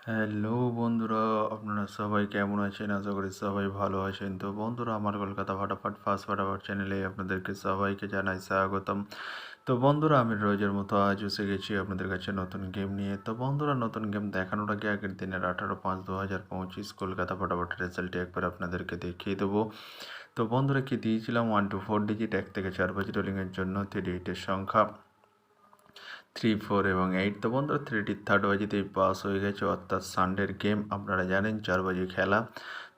Hello বন্ধুরা, আপনারা সবাই কেমন আছেন? আশা করি সবাই ভালো আছেন। তো বন্ধুরা, আমার কলকাতা ফাটাফাট ফার্স্ট ফাটাফাট চ্যানেলে আপনাদেরকে সবাইকে জানাই স্বাগতম। তো বন্ধুরা, আমি রোজের মতো আজ এসে গেছি আপনাদের কাছে নতুন গেম নিয়ে। তো বন্ধুরা, নতুন গেম দেখানোর আগে আগের দিনের 18/5/2025 কলকাতা ফাটাফাট রেজাল্টটি একবার আপনাদেরকে দেখিয়ে দেবো। তো বন্ধুরা, কি দিয়েছিলাম 1 to 4 ডিজিট 1 থেকে 4 বাজি রোলিংয়ের জন্য 3 সংখ্যা 3, 4 এবং 8। তো বন্ধুরা, 3টির থার্ড বাজিতেই পাস হয়ে গেছে, অর্থাৎ সানডের গেম আপনারা জানেন 4 বাজি খেলা।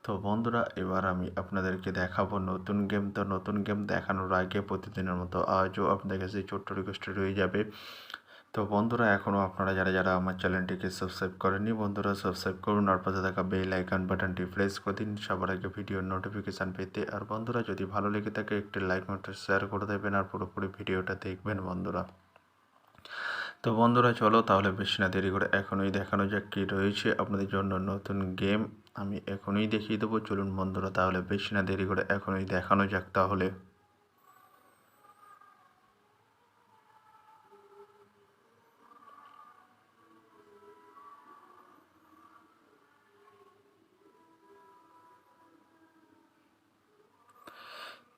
তো বন্ধুরা, এবার আমি আপনাদেরকে দেখাবো নতুন গেম। তো নতুন গেম দেখানোর আগে প্রতিদিনের মতো আজও আপনাদের কাছে ছোট্ট রিকোয়েস্ট রয়ে যাবে। তো বন্ধুরা, এখনও আপনারা যারা যারা আমার চ্যানেলটিকে সাবস্ক্রাইব করেননি, বন্ধুরা সাবস্ক্রাইব করুন আর পাশে থাকা বেল আইকন বাটনটি প্রেস করে দিন সবার আগে ভিডিওর নোটিফিকেশান পেতে। আর বন্ধুরা, যদি ভালো লেগে থাকে একটি লাইক নোটে শেয়ার করে দেবেন আর পুরোপুরি ভিডিওটা দেখবেন বন্ধুরা। তো বন্ধুরা, চলো তাহলে বেশি না দেরি করে এখনই দেখানো যাক কী রয়েছে আপনাদের জন্য নতুন গেম। আমি এখনই দেখিয়ে দেবো, চলুন বন্ধুরা তাহলে বেশি না দেরি করে এখনই দেখানো যাক তাহলে।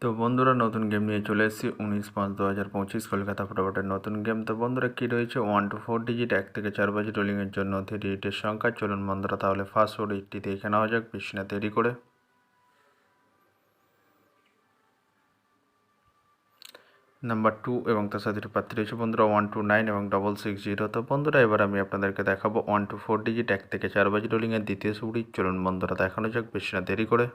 তো বন্ধুরা, নতুন গেম নিয়ে চলে এসেছি 19/5/2025 কলকাতা ফটাফটের নতুন গেম। তো বন্ধুরা, কী রয়েছে 1 to 4 ডিজিট 1 থেকে 4 বাজি রোলিংয়ের জন্য 3 সংখ্যা। চলুন বন্ধুরা তাহলে ফার্স্ট ওর এইটটি দেখে নেওয়া যাক বেশি না দেরি করে। নাম্বার 2 এবং তার সাথে প্রার্থী রয়েছে বন্ধুরা 129 এবং 660। তো বন্ধুরা, এবার আমি আপনাদেরকে দেখাবো 1 to 4 ডিজিট 1 থেকে 4 বাজি রোলিংয়ের দ্বিতীয় সুড়ি। চলুন বন্ধুরা দেখানো যাক বেশি না দেরি করে।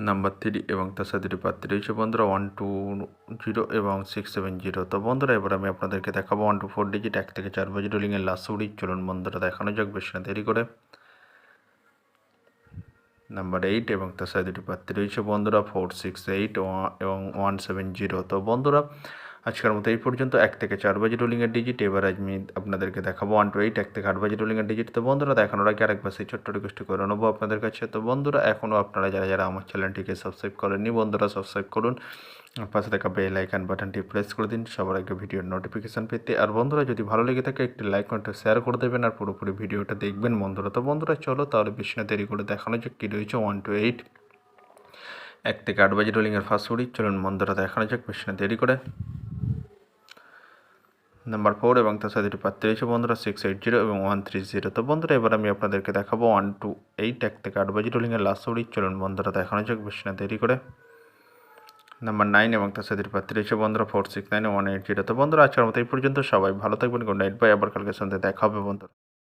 নাম্বার 3 এবং তার সাথে প্রার্থী রয়েছে বন্ধুরা 120 এবং 670। তো বন্ধুরা, এবার আমি আপনাদেরকে দেখাবো 1 to 4 ডিজিট 1 থেকে 4 বাজি রোলিংয়ের লাস্ট সুড়ি। চলুন বন্ধুরা দেখানো যাক বেশি না দেরি করে। নাম্বার 8 এবং তার সাথে প্রার্থী রয়েছে বন্ধুরা 468 এবং 170। তো বন্ধুরা, আজকের মতো এই পর্যন্ত 1 থেকে 4 বাজি রোলিংয়ের ডিজিট। এবার আমি আপনাদেরকে দেখাবো 1 to 8 1 থেকে 8 বাজি রোলিংয়ের ডিজিট। তো বন্ধুরা, দেখানোর আগে আরেকবার সেই ছোট্ট রিকোয়েস্ট করে নেবো আপনাদের কাছে। তো বন্ধুরা, এখনও আপনারা যারা যারা আমার চ্যানেলটিকে সাবস্ক্রাইব করেননি, বন্ধুরা সাবস্ক্রাইব করুন, পাশে থাকা বেল আইকন বাটনটি প্রেস করে দিন সবার আগে ভিডিওর নোটিফিকেশান পেতে। আর বন্ধুরা, যদি ভালো লেগে থাকে একটি লাইক কমেন্ট শেয়ার করে দেবেন আর পুরোপুরি ভিডিওটা দেখবেন বন্ধুরা। তো বন্ধুরা, চলো তাহলে বেশি না দেরি করে দেখানো যাক কী রয়েছে 1 to 8 1 থেকে 8 বাজি রোলিংয়ের ফার্স্ট সুড়ি। চলুন বন্ধুরা দেখানো যাক বেশি না দেরি করে। নাম্বার 4 এবং তার সাথে প্রার্থী রয়েছে বন্ধুরা 680 এবং 130। তো বন্ধুরা, এবার আমি আপনাদেরকে দেখাবো 1 to 8 1 থেকে 8 বাজি রোলিংয়ের লাস্ট সুড়ি। চলুন বন্ধুরা দেখানো যাক বেশি না দেরি করে। নাম্বার 9 এবং তার সাথে প্রার্থী রয়েছে বন্ধুরা 469 180। তো বন্ধুরা, আজকের মতো এই পর্যন্ত। সবাই ভালো থাকবেন, গুড নাইট, বাই। আবার কালকে সন্ধ্যে দেখা হবে বন্ধুরা।